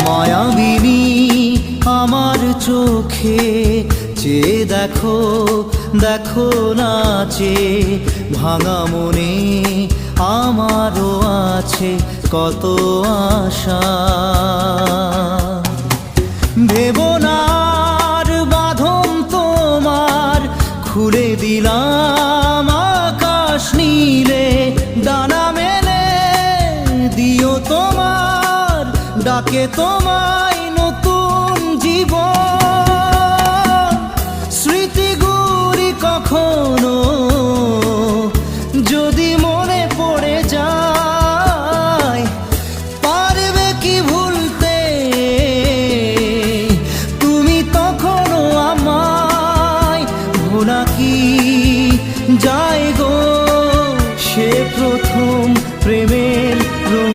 মায়াবিনী আমার চোখে চেয়ে দেখো, দেখো নাচে ভাঙা মনে আমারও আছে কত আশা। ভেবো না আর বাঁধন তোমার, খুলে দিলাম আকাশ নীলে, ডানা মেলে দিও তোমার ডাকে তোমায়